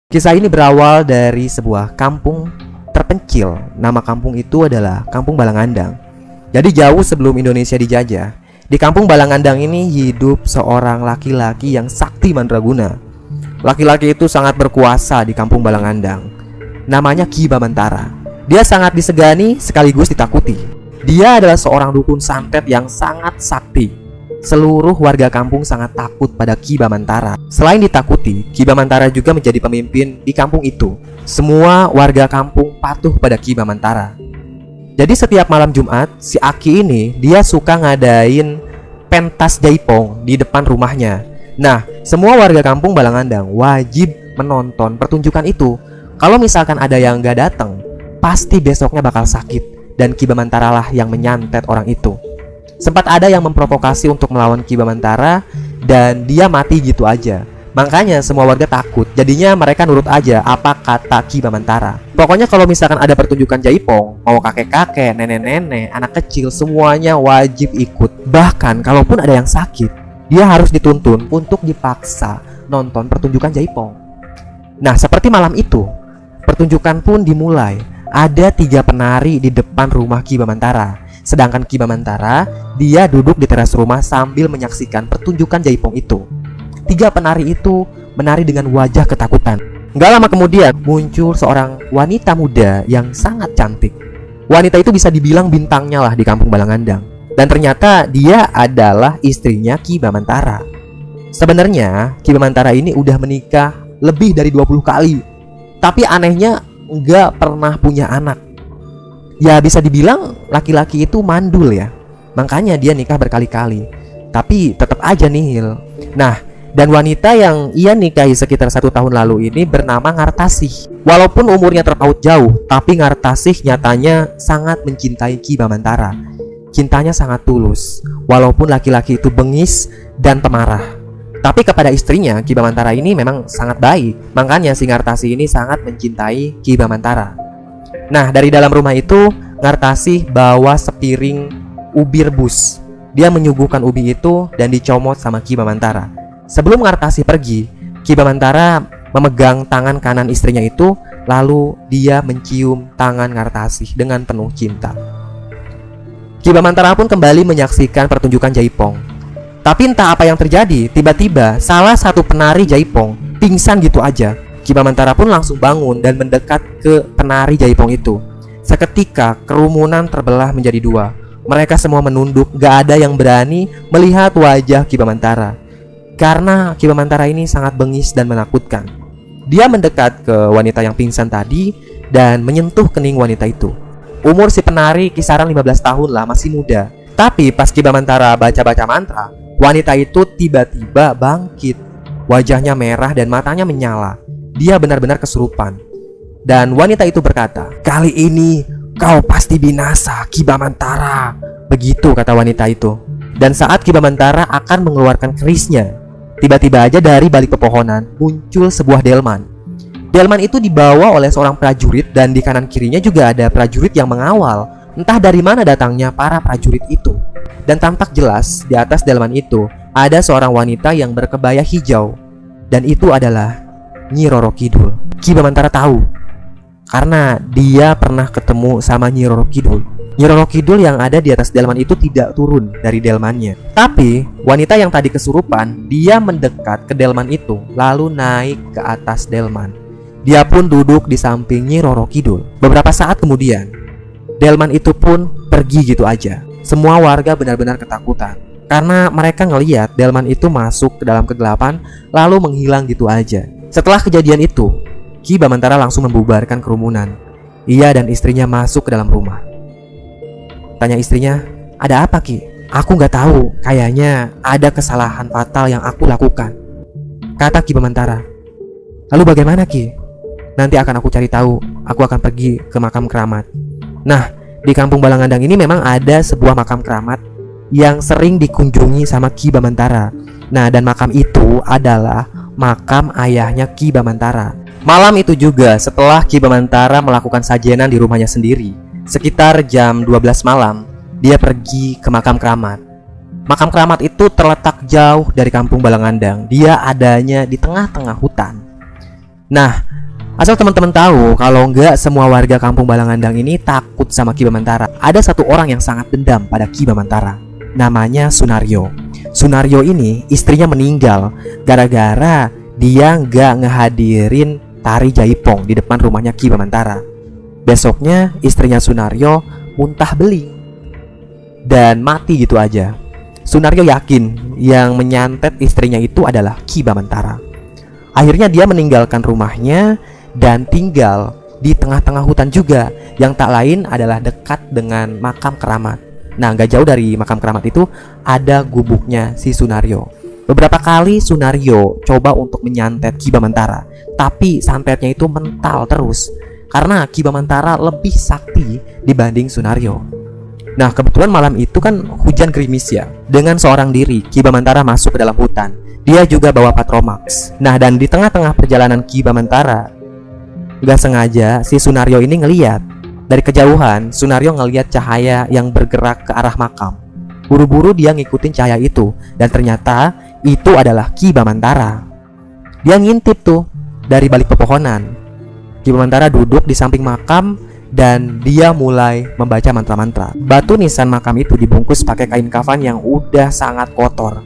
Kisah ini berawal dari sebuah kampung terpencil. Nama kampung itu adalah Kampung Balangandang. Jadi jauh sebelum Indonesia dijajah, di Kampung Balangandang ini hidup seorang laki-laki yang sakti mandraguna. Laki-laki itu sangat berkuasa di Kampung Balangandang. Namanya Ki Bamantara. Dia sangat disegani sekaligus ditakuti. Dia adalah seorang dukun santet yang sangat sakti. Seluruh warga kampung sangat takut pada Ki Bamantara. Selain ditakuti, Ki Bamantara juga menjadi pemimpin di kampung itu. Semua warga kampung patuh pada Ki Bamantara. Jadi setiap malam Jumat, si Aki ini dia suka ngadain pentas jaipong di depan rumahnya. Nah, semua warga kampung Balangandang wajib menonton pertunjukan itu. Kalau misalkan ada yang gak datang, pasti besoknya bakal sakit. Dan Ki Bamantara lah yang menyantet orang itu. Sempat ada yang memprovokasi untuk melawan Ki Bamantara dan dia mati gitu aja. Makanya semua warga takut. Jadinya mereka nurut aja apa kata Ki Bamantara. Pokoknya kalau misalkan ada pertunjukan jaipong, mau kakek-kakek, nenek-nenek, anak kecil, semuanya wajib ikut. Bahkan kalaupun ada yang sakit, dia harus dituntun untuk dipaksa nonton pertunjukan jaipong. Nah, seperti malam itu, pertunjukan pun dimulai. Ada 3 penari di depan rumah Ki Bamantara. Sedangkan Ki Bamantara, dia duduk di teras rumah sambil menyaksikan pertunjukan jaipong itu. 3 penari itu menari dengan wajah ketakutan. Gak lama kemudian muncul seorang wanita muda yang sangat cantik. Wanita itu bisa dibilang bintangnya lah di Kampung Balangandang. Dan ternyata dia adalah istrinya Ki Bamantara. Sebenarnya Ki Bamantara ini udah menikah lebih dari 20 kali. Tapi anehnya gak pernah punya anak. Ya bisa dibilang laki-laki itu mandul ya. Makanya dia nikah berkali-kali. Tapi tetap aja nihil. Nah, dan wanita yang ia nikahi sekitar 1 tahun lalu ini bernama Ngartasih. Walaupun umurnya terpaut jauh, tapi Ngartasih nyatanya sangat mencintai Ki Bamantara. Cintanya sangat tulus. Walaupun laki-laki itu bengis dan pemarah. Tapi kepada istrinya, Ki Bamantara ini memang sangat baik. Makanya si Ngartasih ini sangat mencintai Ki Bamantara. Nah, dari dalam rumah itu, Ngartasih bawa sepiring ubi rebus. Dia menyuguhkan ubi itu dan dicomot sama Ki Bamantara. Sebelum Ngartasih pergi, Ki Bamantara memegang tangan kanan istrinya itu, lalu dia mencium tangan Ngartasih dengan penuh cinta. Ki Bamantara pun kembali menyaksikan pertunjukan jaipong. Tapi entah apa yang terjadi, tiba-tiba salah satu penari jaipong pingsan gitu aja. Ki Bamantara pun langsung bangun dan mendekat ke penari jaipong itu. Seketika kerumunan terbelah menjadi 2. Mereka semua menunduk, gak ada yang berani melihat wajah Ki Bamantara. Karena Ki Bamantara ini sangat bengis dan menakutkan. Dia mendekat ke wanita yang pingsan tadi dan menyentuh kening wanita itu. Umur si penari kisaran 15 tahun lah, masih muda. Tapi pas Ki Bamantara baca-baca mantra, wanita itu tiba-tiba bangkit. Wajahnya merah dan matanya menyala. Dia benar-benar kesurupan. Dan wanita itu berkata, "Kali ini kau pasti binasa, Ki Bamantara." Begitu kata wanita itu. Dan saat Ki Bamantara akan mengeluarkan kerisnya, tiba-tiba aja dari balik pepohonan muncul sebuah delman. Delman itu dibawa oleh seorang prajurit dan di kanan kirinya juga ada prajurit yang mengawal. Entah dari mana datangnya para prajurit itu. Dan tampak jelas di atas delman itu ada seorang wanita yang berkebaya hijau. Dan itu adalah Nyi Roro Kidul. Ki Bamantara tahu karena dia pernah ketemu sama Nyi Roro Kidul. Nyi Roro Kidul yang ada di atas delman itu tidak turun dari delmannya. Tapi wanita yang tadi kesurupan, dia mendekat ke delman itu lalu naik ke atas delman. Dia pun duduk di samping Nyi Roro Kidul. Beberapa saat kemudian, delman itu pun pergi gitu aja. Semua warga benar-benar ketakutan karena mereka ngeliat delman itu masuk ke dalam kegelapan lalu menghilang gitu aja. Setelah kejadian itu, Ki Bamantara langsung membubarkan kerumunan. Ia dan istrinya masuk ke dalam rumah. Tanya istrinya, "Ada apa, Ki?" "Aku gak tahu, kayaknya ada kesalahan fatal yang aku lakukan," kata Ki Bamantara. "Lalu bagaimana, Ki?" "Nanti akan aku cari tahu. Aku akan pergi ke makam keramat." Nah, di Kampung Balangandang ini memang ada sebuah makam keramat yang sering dikunjungi sama Ki Bamantara. Nah, dan makam itu adalah makam ayahnya Ki Bamantara. Malam itu juga setelah Ki Bamantara melakukan sajenan di rumahnya sendiri, sekitar jam 12 malam, dia pergi ke makam keramat. Makam keramat itu terletak jauh dari Kampung Balangandang. Dia adanya di tengah-tengah hutan. Nah, asal teman-teman tahu kalau nggak semua warga kampung Balangandang ini takut sama Ki Bamantara. Ada satu orang yang sangat dendam pada Ki Bamantara. Namanya Sunaryo. Sunaryo ini istrinya meninggal gara-gara dia nggak ngehadirin tari jaipong di depan rumahnya Ki Bamantara. Besoknya istrinya Sunaryo muntah beling dan mati gitu aja. Sunaryo yakin yang menyantet istrinya itu adalah Ki Bamantara. Akhirnya dia meninggalkan rumahnya dan tinggal di tengah-tengah hutan juga, yang tak lain adalah dekat dengan makam keramat. Nah, gak jauh dari makam keramat itu ada gubuknya si Sunaryo. Beberapa kali Sunaryo coba untuk menyantet Ki Bamantara, tapi santetnya itu mental terus karena Ki Bamantara lebih sakti dibanding Sunaryo. Nah, kebetulan malam itu kan hujan gerimis ya. Dengan seorang diri Ki Bamantara masuk ke dalam hutan. Dia juga bawa patromax. Nah, dan di tengah-tengah perjalanan Ki Bamantara, gak sengaja si Sunaryo ini ngeliat. Dari kejauhan Sunaryo ngeliat cahaya yang bergerak ke arah makam. Buru-buru dia ngikutin cahaya itu, dan ternyata itu adalah Ki Bamantara. Dia ngintip tuh dari balik pepohonan. Ki Bamantara duduk di samping makam dan dia mulai membaca mantra-mantra. Batu nisan makam itu dibungkus pakai kain kafan yang udah sangat kotor.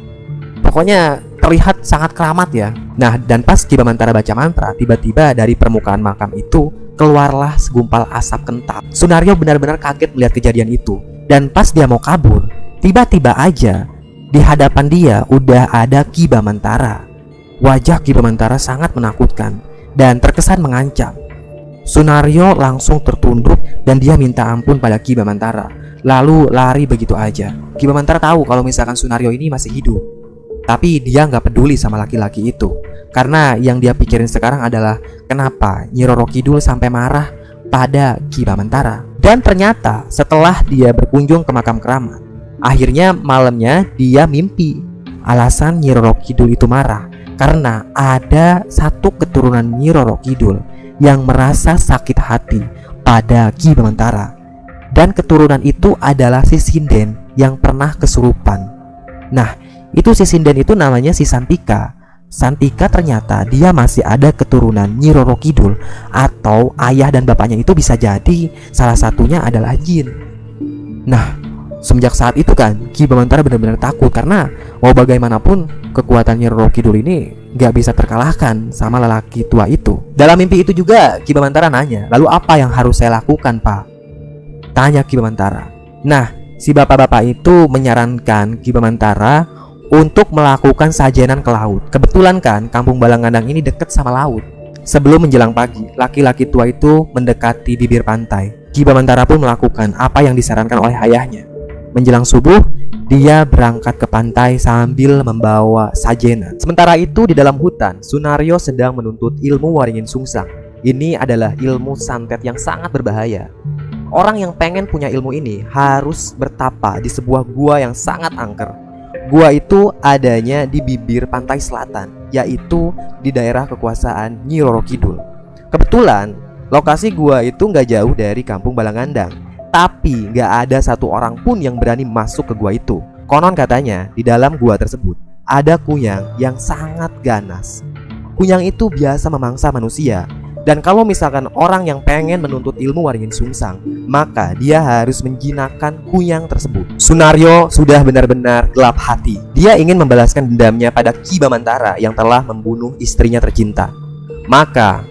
Pokoknya terlihat sangat keramat ya. Nah, dan pas Ki Bamantara baca mantra, tiba-tiba dari permukaan makam itu keluarlah segumpal asap kental. Sunaryo benar-benar kaget melihat kejadian itu. Dan pas dia mau kabur, tiba-tiba aja di hadapan dia udah ada Ki Bamantara. Wajah Ki Bamantara sangat menakutkan dan terkesan mengancam. Sunaryo langsung tertunduk dan dia minta ampun pada Ki Bamantara, lalu lari begitu aja. Ki Bamantara tahu kalau misalkan Sunaryo ini masih hidup, tapi dia nggak peduli sama laki-laki itu, karena yang dia pikirin sekarang adalah kenapa Nyi Roro Kidul sampai marah pada Ki Bamantara. Dan ternyata setelah dia berkunjung ke makam keramat, akhirnya malamnya dia mimpi. Alasan Nyi Roro Kidul itu marah karena ada satu keturunan Nyi Roro Kidul yang merasa sakit hati pada Ki Bamantara. Dan keturunan itu adalah si Sinden yang pernah kesurupan. Nah, itu si Sinden itu namanya si Santika. Santika ternyata dia masih ada keturunan Nyi Roro Kidul, atau ayah dan bapaknya itu bisa jadi salah satunya adalah jin. Nah, semenjak saat itu kan Ki Bamantara benar-benar takut karena mau bagaimanapun kekuatan Nyi Roro Kidul ini gak bisa terkalahkan sama lelaki tua itu. Dalam mimpi itu juga Ki Bamantara nanya, lalu apa yang harus saya lakukan, Pak? Tanya Ki Bamantara. Nah, si bapak-bapak itu menyarankan Ki Bamantara untuk melakukan sajenan ke laut. Kebetulan kan kampung Balangandang ini dekat sama laut. Sebelum menjelang pagi, laki-laki tua itu mendekati bibir pantai. Ki Bamantara pun melakukan apa yang disarankan oleh ayahnya. Menjelang subuh, dia berangkat ke pantai sambil membawa sajenan. Sementara itu di dalam hutan, Sunaryo sedang menuntut ilmu Waringin Sungsang. Ini adalah ilmu santet yang sangat berbahaya. Orang yang pengen punya ilmu ini harus bertapa di sebuah gua yang sangat angker. Gua itu adanya di bibir pantai selatan, yaitu di daerah kekuasaan Nyi Roro Kidul. Kebetulan lokasi gua itu gak jauh dari kampung Balangandang, tapi gak ada satu orang pun yang berani masuk ke gua itu. Konon katanya di dalam gua tersebut ada kuyang yang sangat ganas. Kuyang itu biasa memangsa manusia. Dan kalau misalkan orang yang pengen menuntut ilmu Waringin Sungsang, maka dia harus menjinakkan kuyang tersebut. Sunaryo sudah benar-benar gelap hati. Dia ingin membalaskan dendamnya pada Ki Bamantara yang telah membunuh istrinya tercinta. Maka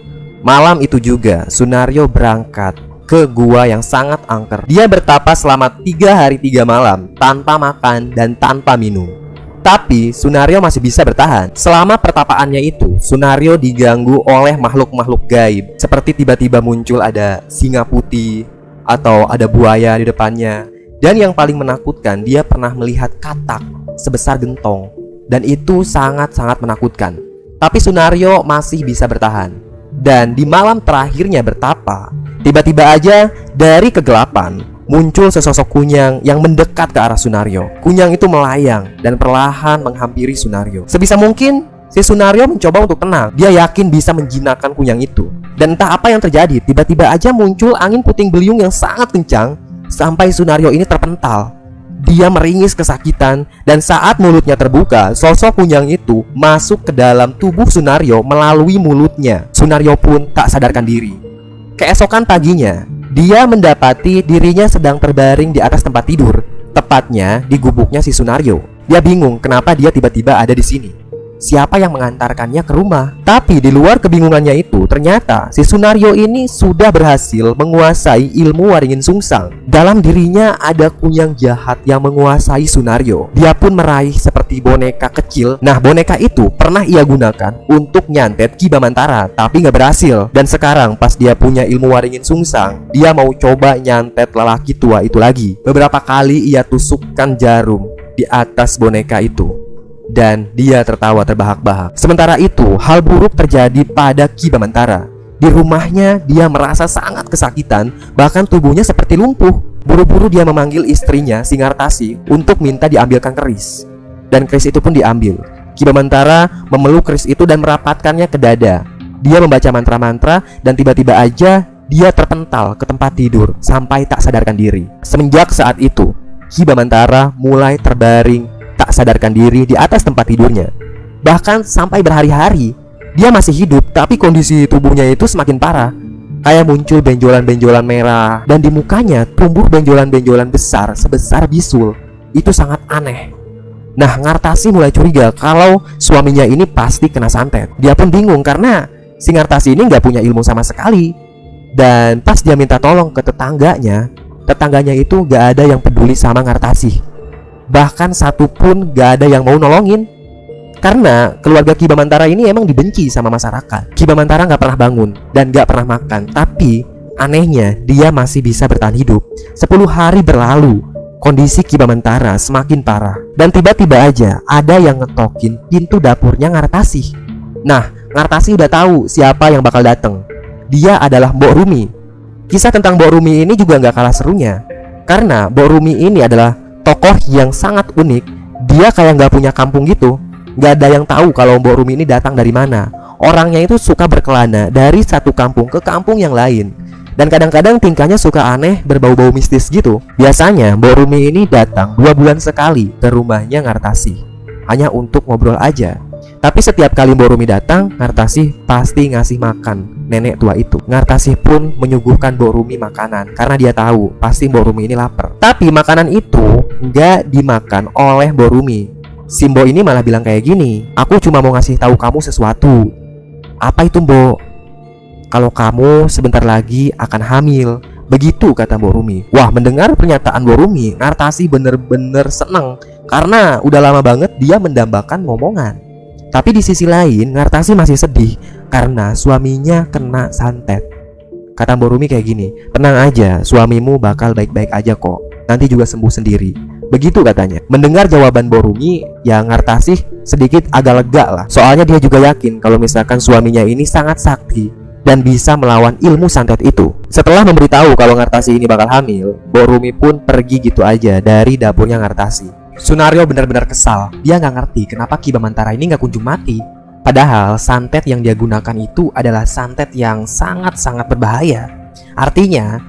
malam itu juga Sunaryo berangkat ke gua yang sangat angker. Dia bertapa selama 3 hari 3 malam tanpa makan dan tanpa minum. Tapi Sunaryo masih bisa bertahan. Selama pertapaannya itu, Sunaryo diganggu oleh makhluk-makhluk gaib. Seperti tiba-tiba muncul ada singa putih atau ada buaya di depannya. Dan yang paling menakutkan, dia pernah melihat katak sebesar gentong. Dan itu sangat-sangat menakutkan. Tapi Sunaryo masih bisa bertahan. Dan di malam terakhirnya bertapa, tiba-tiba aja dari kegelapan muncul sesosok kunyang yang mendekat ke arah Sunaryo. Kunyang itu melayang dan perlahan menghampiri Sunaryo. Sebisa mungkin si Sunaryo mencoba untuk tenang. Dia yakin bisa menjinakkan kunyang itu. Dan entah apa yang terjadi, tiba-tiba aja muncul angin puting beliung yang sangat kencang sampai Sunaryo ini terpental. Dia meringis kesakitan, dan saat mulutnya terbuka, sosok Kunyang itu masuk ke dalam tubuh Sunaryo melalui mulutnya. Sunaryo pun tak sadarkan diri. Keesokan paginya, dia mendapati dirinya sedang terbaring di atas tempat tidur, tepatnya di gubuknya si Sunaryo. Dia bingung kenapa dia tiba-tiba ada di sini. Siapa yang mengantarkannya ke rumah? Tapi di luar kebingungannya itu, ternyata si Sunaryo ini sudah berhasil menguasai ilmu Waringin Sungsang. Dalam dirinya ada Kunyang jahat yang menguasai Sunaryo. Dia pun meraih seperti boneka kecil. Nah, boneka itu pernah ia gunakan untuk nyantet Ki Bamantara, tapi nggak berhasil. Dan sekarang pas dia punya ilmu Waringin Sungsang, dia mau coba nyantet lelaki tua itu lagi. Beberapa kali ia tusukkan jarum di atas boneka itu, dan dia tertawa terbahak-bahak. Sementara itu, hal buruk terjadi pada Ki Bamantara. Di rumahnya, dia merasa sangat kesakitan, bahkan tubuhnya seperti lumpuh. Buru-buru dia memanggil istrinya, Singartasi, untuk minta diambilkan keris. Dan keris itu pun diambil. Ki Bamantara memeluk keris itu dan merapatkannya ke dada. Dia membaca mantra-mantra, dan tiba-tiba aja dia terpental ke tempat tidur sampai tak sadarkan diri. Semenjak saat itu, Ki Bamantara mulai terbaring tak sadarkan diri di atas tempat tidurnya. Bahkan sampai berhari-hari dia masih hidup, tapi kondisi tubuhnya itu semakin parah. Kayak muncul benjolan-benjolan merah, dan di mukanya tumbuh benjolan-benjolan besar sebesar bisul. Itu sangat aneh. Nah, Ngartasi mulai curiga kalau suaminya ini pasti kena santet. Dia pun bingung karena si Ngartasi ini nggak punya ilmu sama sekali. Dan pas dia minta tolong ke tetangganya itu nggak ada yang peduli sama Ngartasi. Bahkan satu pun gak ada yang mau nolongin. Karena keluarga Ki Bamantara ini emang dibenci sama masyarakat. Ki Bamantara gak pernah bangun dan gak pernah makan. Tapi anehnya dia masih bisa bertahan hidup. 10 hari berlalu, kondisi Ki Bamantara semakin parah. Dan tiba-tiba aja ada yang ngetokin pintu dapurnya Ngartasi. Nah, Ngartasi udah tahu siapa yang bakal datang. Dia adalah Mbok Rumi. Kisah tentang Mbok Rumi ini juga gak kalah serunya. Karena Mbok Rumi ini adalah tokoh yang sangat unik. Dia kayak nggak punya kampung gitu. Nggak ada yang tahu kalau Mbok Rumi ini datang dari mana. Orangnya itu suka berkelana dari satu kampung ke kampung yang lain. Dan kadang-kadang tingkahnya suka aneh, berbau-bau mistis gitu. Biasanya Mbok Rumi ini datang 2 bulan sekali ke rumahnya Ngartasi, hanya untuk ngobrol aja. Tapi setiap kali Mbok Rumi datang, Ngartasi pasti ngasih makan nenek tua itu. Ngartasi pun menyuguhkan Mbok Rumi makanan karena dia tahu pasti Mbok Rumi ini lapar. Tapi makanan itu nggak dimakan oleh Mbok Rumi. Si Mbok ini malah bilang kayak gini, "Aku cuma mau ngasih tahu kamu sesuatu." "Apa itu, Mbok?" "Kalau kamu sebentar lagi akan hamil." Begitu kata Mbok Rumi. Wah, mendengar pernyataan Mbok Rumi, Ngartasi bener-bener seneng karena udah lama banget dia mendambakan ngomongan. Tapi di sisi lain, Ngartasi masih sedih karena suaminya kena santet. Kata Mbok Rumi kayak gini, "Tenang aja, suamimu bakal baik-baik aja kok. Nanti juga sembuh sendiri." Begitu katanya. Mendengar jawaban Mbok Rumi, ya Ngartasi sedikit agak lega lah. Soalnya dia juga yakin kalau misalkan suaminya ini sangat sakti dan bisa melawan ilmu santet itu. Setelah memberitahu kalau Ngartasi ini bakal hamil, Mbok Rumi pun pergi gitu aja dari dapurnya Ngartasi. Sunaryo benar-benar kesal. Dia nggak ngerti kenapa Ki Bamantara ini nggak kunjung mati. Padahal santet yang dia gunakan itu adalah santet yang sangat-sangat berbahaya. Artinya,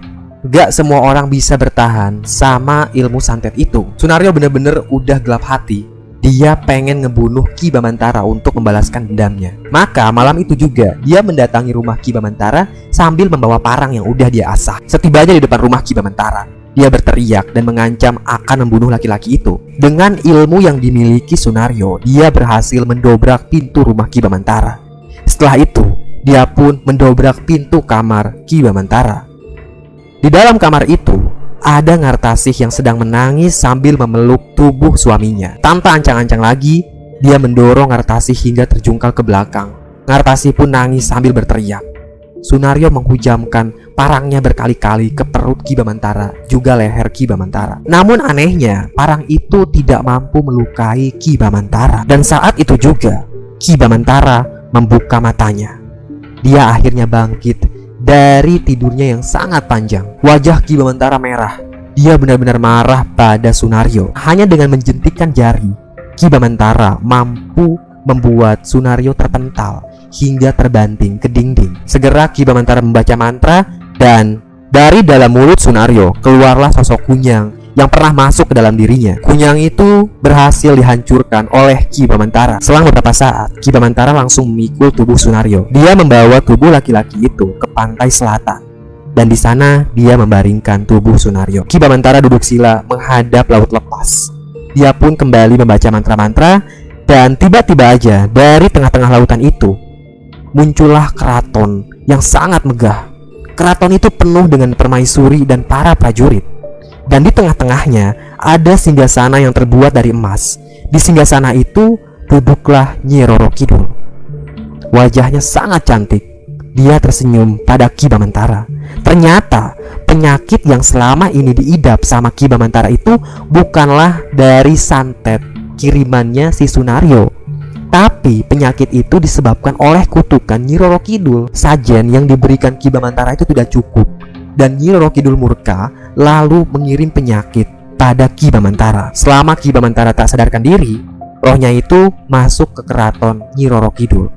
nggak semua orang bisa bertahan sama ilmu santet itu. Sunaryo benar-benar udah gelap hati. Dia pengen ngebunuh Ki Bamantara untuk membalaskan dendamnya. Maka malam itu juga dia mendatangi rumah Ki Bamantara sambil membawa parang yang udah dia asah. Setibanya di depan rumah Ki Bamantara, dia berteriak dan mengancam akan membunuh laki-laki itu. Dengan ilmu yang dimiliki Sunaryo, dia berhasil mendobrak pintu rumah Ki Bamantara. Setelah itu, dia pun mendobrak pintu kamar Ki Bamantara. Di dalam kamar itu, ada Ngartasi yang sedang menangis sambil memeluk tubuh suaminya. Tanpa ancang-ancang lagi, dia mendorong Ngartasi hingga terjungkal ke belakang. Ngartasi pun nangis sambil berteriak. Sunaryo menghujamkan parangnya berkali-kali ke perut Ki Bamantara, juga leher Ki Bamantara. Namun anehnya, parang itu tidak mampu melukai Ki Bamantara. Dan saat itu juga, Ki Bamantara membuka matanya. Dia akhirnya bangkit dari tidurnya yang sangat panjang. Wajah Ki Bamantara merah. Dia benar-benar marah pada Sunaryo. Hanya dengan menjentikkan jari, Ki Bamantara mampu membuat Sunaryo terpental hingga terbanting ke dinding. Segera Ki Bamantara membaca mantra, dan dari dalam mulut Sunaryo keluarlah sosok Kunyang yang pernah masuk ke dalam dirinya. Kunyang itu berhasil dihancurkan oleh Ki Bamantara. Selang beberapa saat, Ki Bamantara langsung memikul tubuh Sunaryo. Dia membawa tubuh laki-laki itu ke pantai selatan, dan di sana dia membaringkan tubuh Sunaryo. Ki Bamantara duduk sila menghadap laut lepas. Dia pun kembali membaca mantra-mantra, dan tiba-tiba aja dari tengah-tengah lautan itu muncullah keraton yang sangat megah. Keraton itu penuh dengan permaisuri dan para prajurit. Dan di tengah-tengahnya ada singgasana yang terbuat dari emas. Di singgasana itu duduklah Nyi Roro Kidul. Wajahnya sangat cantik. Dia tersenyum pada Ki Bamantara. Ternyata penyakit yang selama ini diidap sama Ki Bamantara itu bukanlah dari santet kirimannya si Sunaryo, tapi penyakit itu disebabkan oleh kutukan Nyi Roro Kidul. Sajen yang diberikan Ki Bamantara itu tidak cukup, dan Nyi Roro Kidul murka lalu mengirim penyakit pada Ki Bamantara. Selama Ki Bamantara tak sadarkan diri, rohnya itu masuk ke keraton Nyi Roro Kidul.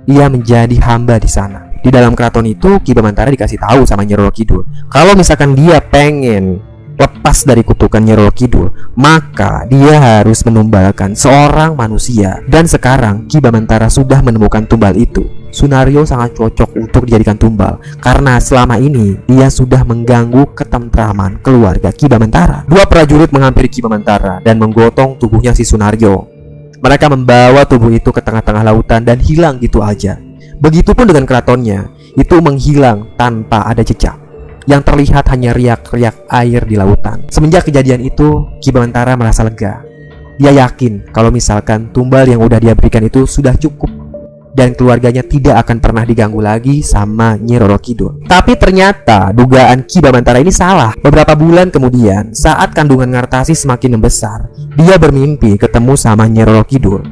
Ia menjadi hamba di sana. Di dalam keraton itu Ki Bamantara dikasih tahu sama Nyi Roro Kidul kalau misalkan dia pengen lepas dari kutukan Nyi Roro Kidul, maka dia harus menumbalkan seorang manusia. Dan sekarang Ki Bamantara sudah menemukan tumbal itu. Sunaryo sangat cocok untuk dijadikan tumbal karena selama ini dia sudah mengganggu ketentraman keluarga Ki Bamantara. Dua prajurit menghampiri Ki Bamantara dan menggotong tubuhnya si Sunaryo. Mereka membawa tubuh itu ke tengah-tengah lautan dan hilang gitu aja. Begitupun dengan keratonnya, itu menghilang tanpa ada jejak. Yang terlihat hanya riak-riak air di lautan. Semenjak kejadian itu, Ki Bamantara merasa lega. Dia yakin kalau misalkan tumbal yang udah dia berikan itu sudah cukup, dan keluarganya tidak akan pernah diganggu lagi sama Nyi Roro Kidul. Tapi ternyata dugaan Ki Bamantara ini salah. Beberapa bulan kemudian, saat kandungan Ngartasi semakin membesar, dia bermimpi ketemu sama Nyi Roro Kidul.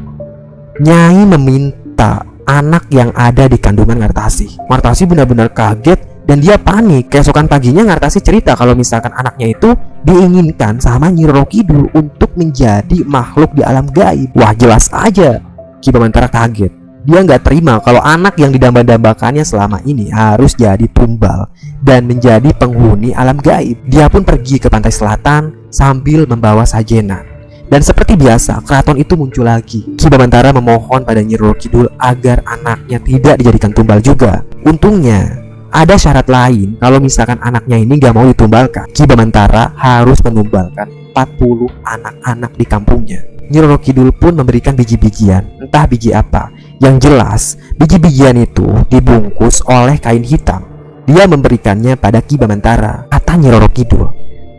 Nyai meminta anak yang ada di kandungan Ngartasi. Ngartasi benar-benar kaget dan dia panik. Keesokan paginya Ngartasi cerita kalau misalkan anaknya itu diinginkan sama Nyi Roro Kidul untuk menjadi makhluk di alam gaib. Wah, jelas aja Ki Bamantara kaget. Dia nggak terima kalau anak yang didamba-dambakannya selama ini harus jadi tumbal dan menjadi penghuni alam gaib. Dia pun pergi ke pantai selatan sambil membawa sajenan. Dan seperti biasa, keraton itu muncul lagi. Ki Bamantara memohon pada Nyi Roro Kidul agar anaknya tidak dijadikan tumbal juga. Untungnya ada syarat lain. Kalau misalkan anaknya ini gak mau ditumbalkan, Ki Bamantara harus menumbalkan 40 anak-anak di kampungnya. Nyi Roro Kidul pun memberikan biji-bijian, entah biji apa. Yang jelas, biji-bijian itu dibungkus oleh kain hitam. Dia memberikannya pada Ki Bamantara. Kata Nyi Roro Kidul,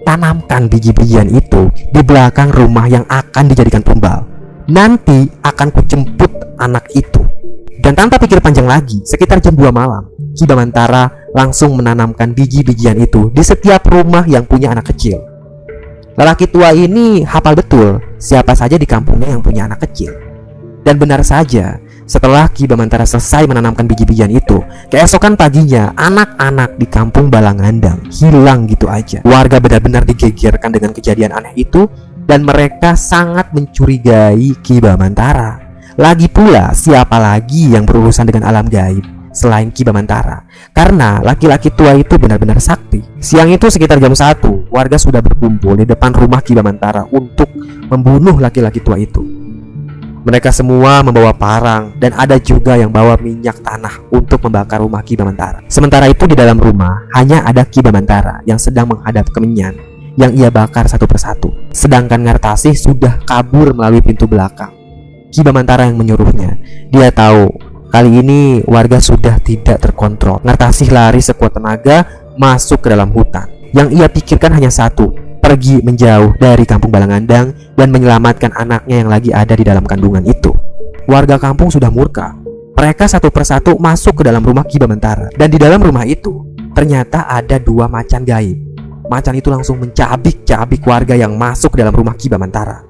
tanamkan biji-bijian itu di belakang rumah yang akan dijadikan tumbal. Nanti akan kujemput anak itu. Dan tanpa pikir panjang lagi, sekitar jam 2 malam, Ki Bamantara langsung menanamkan biji-bijian itu di setiap rumah yang punya anak kecil. Lelaki tua ini hafal betul siapa saja di kampungnya yang punya anak kecil. Dan benar saja, setelah Ki Bamantara selesai menanamkan biji-bijian itu, keesokan paginya anak-anak di kampung Balangandang hilang gitu aja. Warga benar-benar digegerkan dengan kejadian aneh itu, dan mereka sangat mencurigai Ki Bamantara. Lagi pula, siapa lagi yang berurusan dengan alam gaib selain Ki Bamantara? Karena laki-laki tua itu benar-benar sakti. Siang itu sekitar jam 1, warga sudah berkumpul di depan rumah Ki Bamantara untuk membunuh laki-laki tua itu. Mereka semua membawa parang dan ada juga yang bawa minyak tanah untuk membakar rumah Ki Bamantara. Sementara itu di dalam rumah hanya ada Ki Bamantara yang sedang menghadap kemenyan yang ia bakar satu persatu. Sedangkan Ngartasi sudah kabur melalui pintu belakang. Ki Bamantara yang menyuruhnya. Dia tahu kali ini warga sudah tidak terkontrol. Ngartasi lari sekuat tenaga masuk ke dalam hutan. Yang ia pikirkan hanya satu, pergi menjauh dari kampung Balangandang dan menyelamatkan anaknya yang lagi ada di dalam kandungan itu. Warga kampung sudah murka. Mereka satu persatu masuk ke dalam rumah Ki Bamantara. Dan di dalam rumah itu ternyata ada 2 macan gaib. Macan itu langsung mencabik-cabik warga yang masuk ke dalam rumah Ki Bamantara.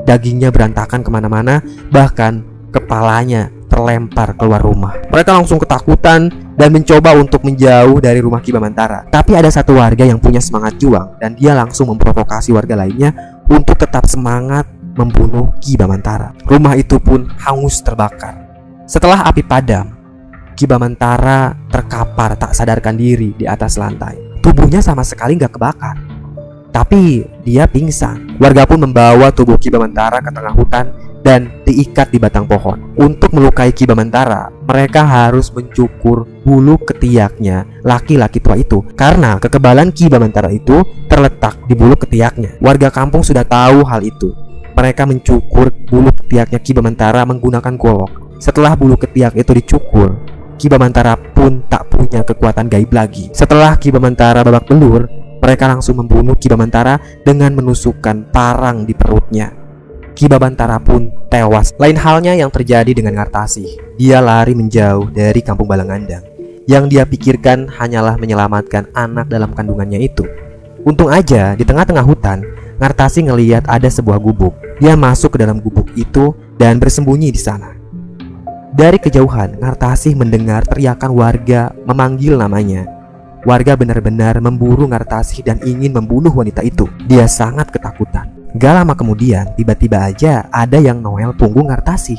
Dagingnya berantakan kemana-mana, bahkan kepalanya terlempar keluar rumah. Mereka langsung ketakutan dan mencoba untuk menjauh dari rumah Ki Bamantara. Tapi ada satu warga yang punya semangat juang, dan dia langsung memprovokasi warga lainnya untuk tetap semangat membunuh Ki Bamantara. Rumah itu pun hangus terbakar. Setelah api padam, Ki Bamantara terkapar tak sadarkan diri di atas lantai. Tubuhnya sama sekali gak kebakar, tapi dia pingsan. Warga pun membawa tubuh Ki Bamantara ke tengah hutan dan diikat di batang pohon. Untuk melukai Ki Bamantara, mereka harus mencukur bulu ketiaknya laki-laki tua itu, karena kekebalan Ki Bamantara itu terletak di bulu ketiaknya. Warga kampung sudah tahu hal itu. Mereka mencukur bulu ketiaknya Ki Bamantara menggunakan golok. Setelah bulu ketiak itu dicukur, Ki Bamantara pun tak punya kekuatan gaib lagi. Setelah Ki Bamantara babak belur, mereka langsung membunuh Ki Bamantara dengan menusukkan parang di perutnya. Ki Bamantara pun tewas. Lain halnya yang terjadi dengan Ngartasih. Dia lari menjauh dari kampung Balangandang. Yang dia pikirkan hanyalah menyelamatkan anak dalam kandungannya itu. Untung aja di tengah-tengah hutan, Ngartasih ngelihat ada sebuah gubuk. Dia masuk ke dalam gubuk itu dan bersembunyi di sana. Dari kejauhan, Ngartasih mendengar teriakan warga memanggil namanya. Warga benar-benar memburu Ngartasih dan ingin membunuh wanita itu. Dia sangat ketakutan. Gak lama kemudian, tiba-tiba aja ada yang noel punggung Ngartasih.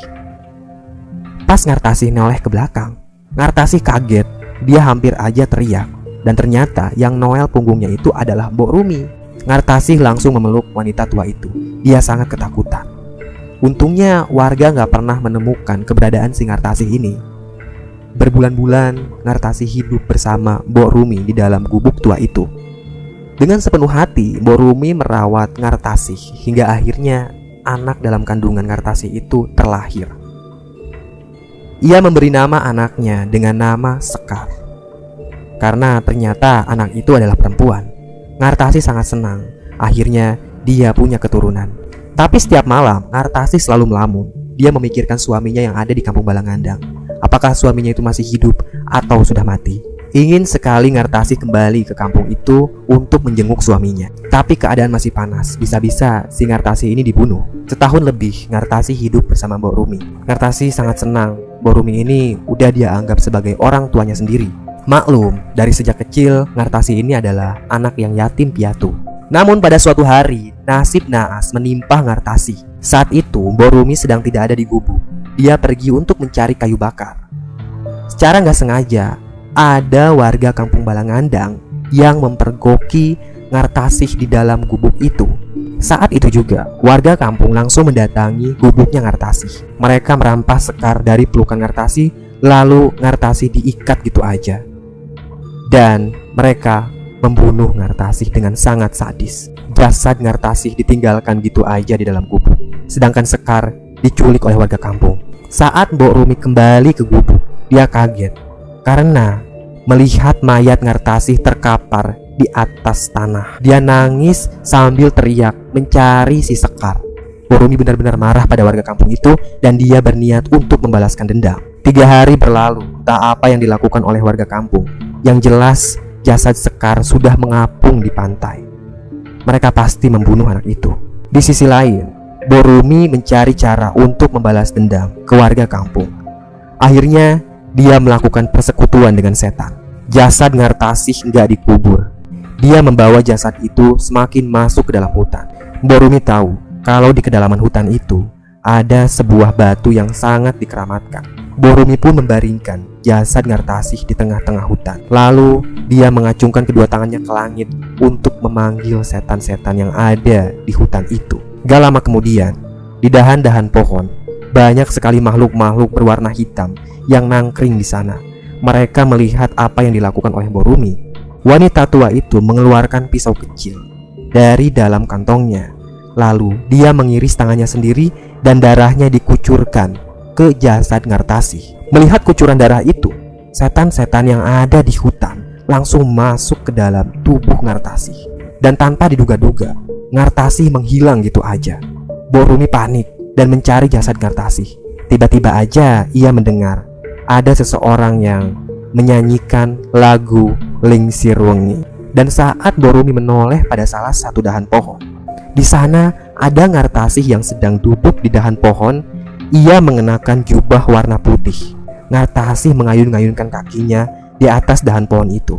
Pas Ngartasih noleh ke belakang, Ngartasih kaget. Dia hampir aja teriak. Dan ternyata yang noel punggungnya itu adalah Mbok Rumi. Ngartasih langsung memeluk wanita tua itu. Dia sangat ketakutan. Untungnya warga gak pernah menemukan keberadaan si Ngartasih ini. Berbulan-bulan Ngartasih hidup bersama Mbok Rumi di dalam gubuk tua itu. Dengan sepenuh hati Mbok Rumi merawat Ngartasih hingga akhirnya anak dalam kandungan Ngartasih itu terlahir. Ia memberi nama anaknya dengan nama Sekar, karena ternyata anak itu adalah perempuan. Ngartasih sangat senang. Akhirnya dia punya keturunan. Tapi setiap malam Ngartasih selalu melamun. Dia memikirkan suaminya yang ada di kampung Balangandang. Apakah suaminya itu masih hidup atau sudah mati? Ingin sekali Ngartasih kembali ke kampung itu untuk menjenguk suaminya. Tapi keadaan masih panas. Bisa-bisa si Ngartasih ini dibunuh. Setahun lebih Ngartasih hidup bersama Mbok Rumi. Ngartasih sangat senang. Mbok Rumi ini udah dia anggap sebagai orang tuanya sendiri. Maklum, dari sejak kecil Ngartasih ini adalah anak yang yatim piatu. Namun pada suatu hari, nasib naas menimpa Ngartasih. Saat itu Mbok Rumi sedang tidak ada di gubuk. Dia pergi untuk mencari kayu bakar. Secara nggak sengaja, ada warga kampung Balangandang yang mempergoki Ngartasih di dalam gubuk itu. Saat itu juga, warga kampung langsung mendatangi gubuknya Ngartasih. Mereka merampas Sekar dari pelukan Ngartasih, lalu Ngartasih diikat gitu aja. Dan mereka membunuh Ngartasih dengan sangat sadis. Jasad Ngartasih ditinggalkan gitu aja di dalam gubuk, sedangkan Sekar diculik oleh warga kampung. Saat Mbok Rumi kembali ke gubuk, dia kaget karena melihat mayat Ngartasih terkapar di atas tanah. Dia nangis sambil teriak mencari si Sekar. Mbok Rumi benar-benar marah pada warga kampung itu dan dia berniat untuk membalaskan dendam. 3 hari berlalu, tak apa yang dilakukan oleh warga kampung. Yang jelas, jasad Sekar sudah mengapung di pantai. Mereka pasti membunuh anak itu. Di sisi lain, Mbok Rumi mencari cara untuk membalas dendam ke warga kampung. Akhirnya, dia melakukan persekutuan dengan setan. Jasad Ngartasih nggak dikubur. Dia membawa jasad itu semakin masuk ke dalam hutan. Mbok Rumi tahu kalau di kedalaman hutan itu ada sebuah batu yang sangat dikeramatkan. Mbok Rumi pun membaringkan jasad Ngartasih di tengah-tengah hutan. Lalu dia mengacungkan kedua tangannya ke langit untuk memanggil setan-setan yang ada di hutan itu. Gak lama kemudian, di dahan-dahan pohon, banyak sekali makhluk-makhluk berwarna hitam yang nangkring di sana. Mereka melihat apa yang dilakukan oleh Mbok Rumi. Wanita tua itu mengeluarkan pisau kecil dari dalam kantongnya. Lalu dia mengiris tangannya sendiri dan darahnya dikucurkan ke jasad Ngartasih. Melihat kucuran darah itu, setan-setan yang ada di hutan langsung masuk ke dalam tubuh Ngartasih. Dan tanpa diduga-duga, Ngartasih menghilang gitu aja. Mbok Rumi panik dan mencari jasad Ngartasih. Tiba-tiba aja ia mendengar ada seseorang yang menyanyikan lagu Lingsir Wengi. Dan saat Mbok Rumi menoleh pada salah satu dahan pohon, di sana ada Ngartasih yang sedang duduk di dahan pohon. Ia mengenakan jubah warna putih. Ngartasih mengayun-ngayunkan kakinya di atas dahan pohon itu.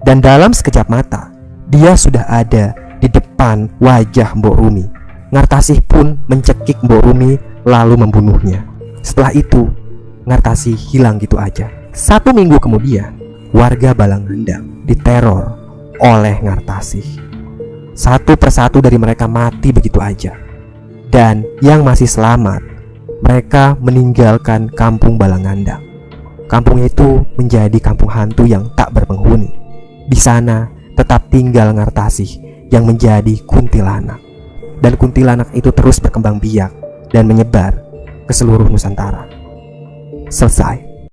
Dan dalam sekejap mata, dia sudah ada di depan wajah Mbok Rumi. Ngartasih pun mencekik Mbok Rumi lalu membunuhnya. Setelah itu, Ngartasih hilang gitu aja. 1 minggu kemudian, warga Balangandang diteror oleh Ngartasih. Satu persatu dari mereka mati begitu aja. Dan yang masih selamat, mereka meninggalkan kampung Balangandang. Kampung itu menjadi kampung hantu yang tak berpenghuni. Di sana tetap tinggal Ngartasih yang menjadi kuntilanak. Dan kuntilanak itu terus berkembang biak dan menyebar ke seluruh Nusantara. Selesai.